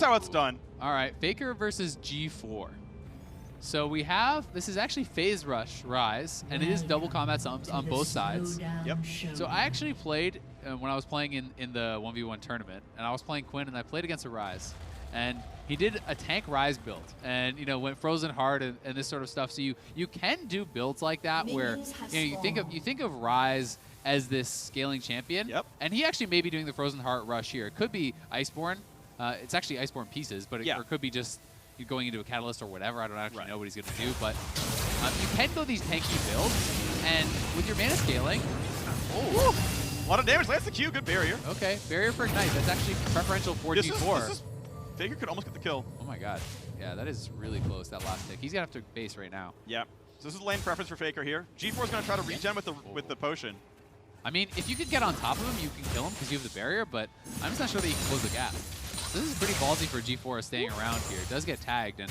is how it's done. All right, Faker versus G4. So we have, this is actually Phase Rush Ryze, and it is double combat sums on both sides. Yep. So I actually played, when I was playing in the 1v1 tournament, and I was playing Quinn, and I played against a Ryze. And he did a tank Ryze build, and went Frozen Heart and this sort of stuff. So you can do builds like that where you think of Ryze as this scaling champion. Yep. And he actually may be doing the Frozen Heart rush here. It could be Iceborne. It's actually Iceborne pieces, but or it could be just going into a catalyst or whatever. I don't actually know what he's going to do, but you can go these tanky builds, and with your mana scaling, a lot of damage. Lands the Q, good barrier. Okay, barrier for Ignite. That's actually preferential for G4. Faker could almost get the kill. Oh my god. Yeah, that is really close, that last tick. He's going to have to base right now. Yeah. So this is lane preference for Faker here. G4 is going to try to regen with the potion. I mean, if you could get on top of him, you can kill him because you have the barrier, but I'm just not sure that you can close the gap. So this is pretty ballsy for G4 staying around here. It does get tagged, and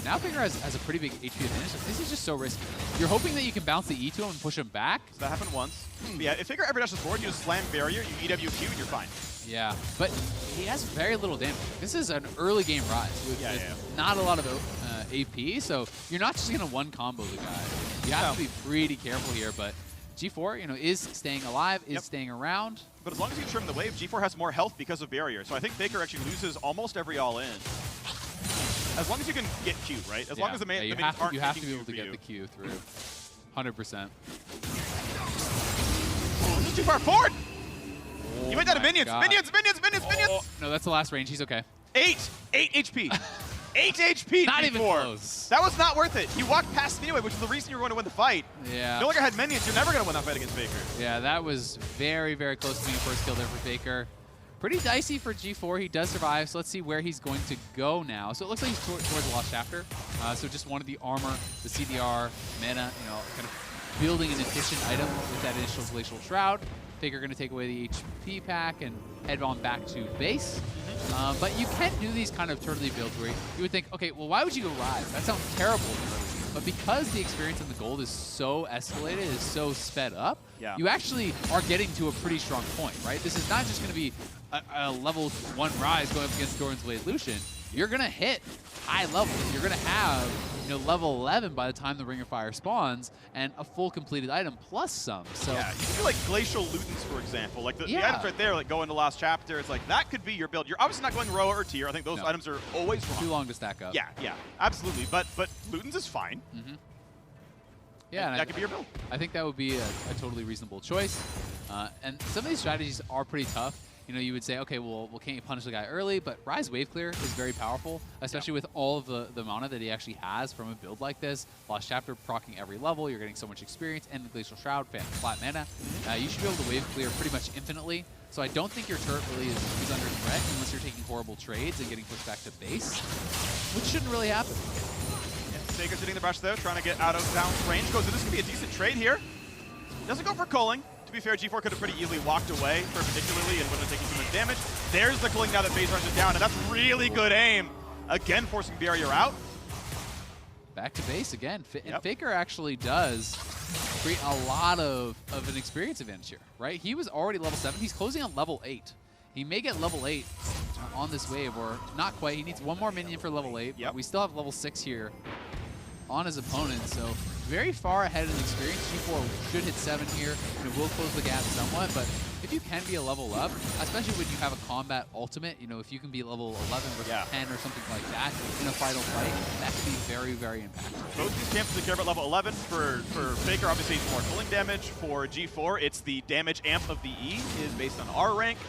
now Faker has a pretty big HP advantage. This is just so risky. You're hoping that you can bounce the E to him and push him back. So that happened once. Yeah, if Faker ever dashes forward, you just slam barrier, you EWQ, and you're fine. Yeah, but he has very little damage. This is an early game Ryze with not a lot of AP, so you're not just going to one combo the guy. You have to be pretty careful here, but G4, is staying alive, is staying around. But as long as you trim the wave, G4 has more health because of barrier. So I think Faker actually loses almost every all-in. As long as you can get Q, right? As long as the minions aren't you have to be able to get the Q through. 100%. Oh, this is too far forward! You went down to minions! Minions! No, that's the last range. He's okay. 8 HP. 8 HP. Not even close. That was not worth it. He walked past me anyway, which is the reason you were going to win the fight. Yeah. No longer had minions. You're never going to win that fight against Faker. Yeah, that was very, very close to being first kill there for Faker. Pretty dicey for G4. He does survive, so let's see where he's going to go now. So it looks like he's towards the Lost Chapter. So just wanted the armor, the CDR, mana, kind of building an efficient item with that initial Glacial Shroud. Faker going to take away the HP pack and head on back to base. But you can do these kind of turtley builds where you would think, okay, well, why would you go Ryze? That sounds terrible. But because the experience in the gold is so escalated, is so sped up, you actually are getting to a pretty strong point, right? This is not just going to be a level 1 Ryze going up against Doran's Blade Lucian. You're going to hit high levels. You're going to have level 11 by the time the Ring of Fire spawns, and a full completed item plus some. So yeah, you can do like Glacial Lutens, for example. Like the items right there, like go into Last Chapter. It's like that could be your build. You're obviously not going Roa or Tier. I think those items are always wrong. Too long to stack up. Yeah, absolutely. But Lutens is fine. Yeah, that could be your build. I think that would be a totally reasonable choice. And some of these strategies are pretty tough. You would say, okay, well, can't you punish the guy early? But Ryze Wave Clear is very powerful, especially with all of the mana that he actually has from a build like this. Lost Chapter proccing every level, you're getting so much experience, and the Glacial Shroud, flat mana. You should be able to Wave Clear pretty much infinitely. So I don't think your turret really is under threat unless you're taking horrible trades and getting pushed back to base, which shouldn't really happen. Faker's hitting the brush there, trying to get out of bounds range. Goes, this could be a decent trade here. Doesn't go for culling. To be fair, G4 could have pretty easily walked away perpendicularly and wouldn't have taken too much damage. There's the culling now that Phase rushes down, and that's really good aim. Again, forcing barrier out. Back to base again. And Faker actually does create a lot of an experience advantage here, right? He was already level 7. He's closing on level 8. He may get level 8 on this wave, or not quite. He needs one more minion for level 8, but we still have level 6 here on his opponent, so very far ahead in experience. G4 should hit 7 here, and it will close the gap somewhat, but if you can be a level up, especially when you have a combat ultimate, if you can be level 11 versus 10 or something like that in a final fight, that could be very, very impactful. Both these champions care about level 11. For Faker, obviously, it's more culling damage. For G4, it's the damage amp of the E is based on R rank.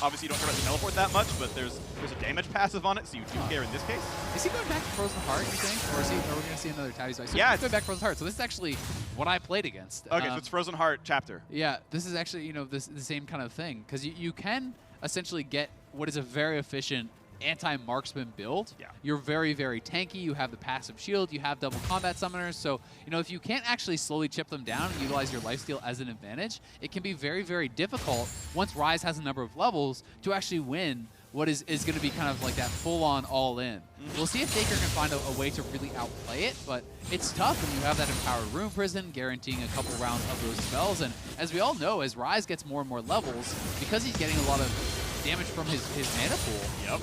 Obviously, you don't care about the teleport that much, but there's a damage passive on it, so you do care in this case. Is he going back to Frozen Heart, you think? Or are we going to see another Tabby Spice? Yeah, it's going back to Frozen Heart. So this is actually what I played against. Okay, so it's Frozen Heart Chapter. Yeah, this is actually, the same kind of thing. Because you can essentially get what is a very efficient anti-marksman build. You're very, very tanky. You have the passive shield. You have double combat summoners. So, if you can't actually slowly chip them down and utilize your lifesteal as an advantage, it can be very, very difficult once Ryze has a number of levels to actually win what is going to be kind of like that full-on all-in. We'll see if Faker can find a way to really outplay it, but it's tough when you have that Empowered Rune Prison guaranteeing a couple rounds of those spells. And as we all know, as Ryze gets more and more levels, because he's getting a lot of damage from his mana pool. Yep.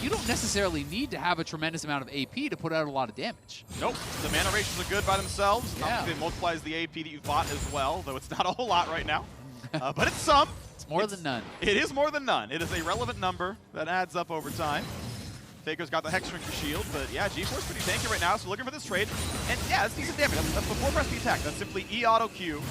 You don't necessarily need to have a tremendous amount of AP to put out a lot of damage. Nope. The mana ratios are good by themselves. Yeah. Obviously, it multiplies the AP that you've bought as well, though it's not a whole lot right now. But it's some. It's more than none. It is more than none. It is a relevant number that adds up over time. Faker's got the Hex Shrinker shield, but yeah, G4's pretty tanky right now, so looking for this trade. And yeah, that's decent damage. That's before press the attack. That's simply E-auto Q.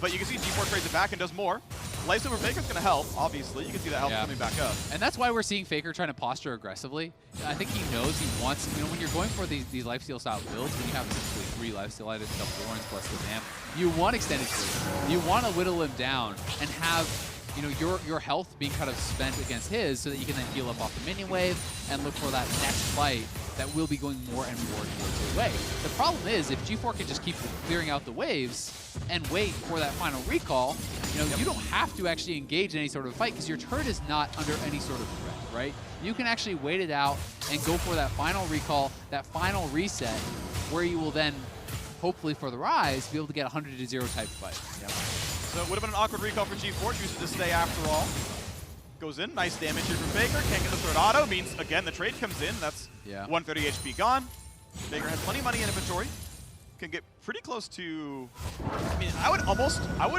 But you can see G4 trades it back and does more. Life over Faker's going to help, obviously. You can see that help coming back up. And that's why we're seeing Faker trying to posture aggressively. I think he knows he wants, you know, when you're going for these lifesteal style builds, when you have essentially 3 lifesteal items, double Warrens plus the Dam, you want extended trade. You want to whittle him down and have, you know, your health being kind of spent against his so that you can then heal up off the minion wave and look for that next fight that will be going more and more towards your way. The problem is, if G4 can just keep clearing out the waves and wait for that final recall, you know, you don't have to actually engage in any sort of fight because your turret is not under any sort of threat, right? You can actually wait it out and go for that final recall, that final reset, where you will then, hopefully for the Ryze, be able to get a 100-0 type fight. Yep. So it would have been an awkward recall for G4, chooses to stay after all. Goes in, nice damage here from Faker, can't get the third auto, means again the trade comes in, that's 130 HP gone. Faker has plenty of money in inventory, can get pretty close to, I mean, I would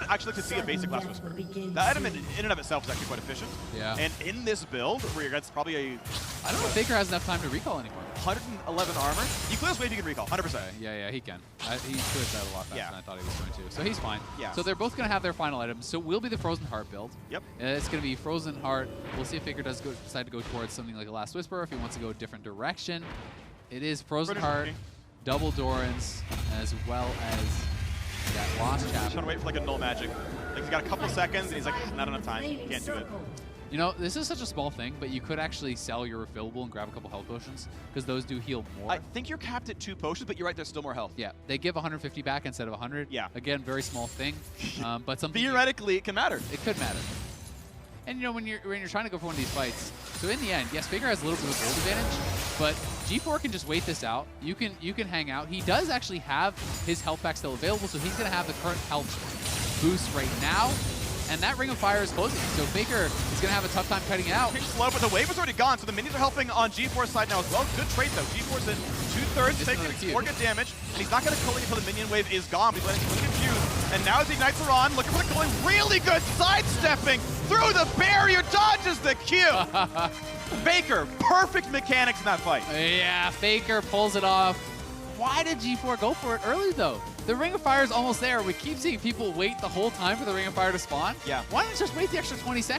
actually like to see a basic Last Whisper. That item in and of itself is actually quite efficient. Yeah. And in this build, where that's probably a, I don't know if Faker has enough time to recall anymore. 111 armor. You clear this wave, you can recall, 100%. Yeah, he can. He clears that a lot faster than I thought he was going to. So he's fine. Yeah. So they're both going to have their final items. So we'll be the Frozen Heart build. Yep. It's going to be Frozen Heart. We'll see if Faker does decide to go towards something like a Last Whisper, if he wants to go a different direction. It is Frozen Heart, double Dorans, as well as that Lost Chapter. Just trying to wait for like a null magic. Like he's got a couple seconds and he's like, not enough time, can't do it. You know, this is such a small thing, but you could actually sell your refillable and grab a couple health potions, because those do heal more. I think you're capped at 2 potions, but you're right, there's still more health. Yeah, they give 150 back instead of 100. Yeah. Again, very small thing, but something theoretically it can matter. It could matter. And you know, when you're trying to go for one of these fights, so in the end, yes, Faker has a little bit of gold advantage, but G4 can just wait this out. You can hang out. He does actually have his health pack still available, so he's going to have the current health boost right now. And that Ring of Fire is closing, so Faker is going to have a tough time cutting it out. Pretty slow, but the wave is already gone, so the minions are helping on G4's side now as well. Good trade, though. G4's in 2/3, taking 4 good damage, and he's not going to kill it until the minion wave is gone. He's letting him confused, and now as the Ignites are on, looking for the killing, really good sidestepping through the barrier, dodges the Q. Faker, perfect mechanics in that fight. Yeah, Faker pulls it off. Why did G4 go for it early, though? The Ring of Fire is almost there. We keep seeing people wait the whole time for the Ring of Fire to spawn. Yeah. Why not just wait the extra 20 seconds?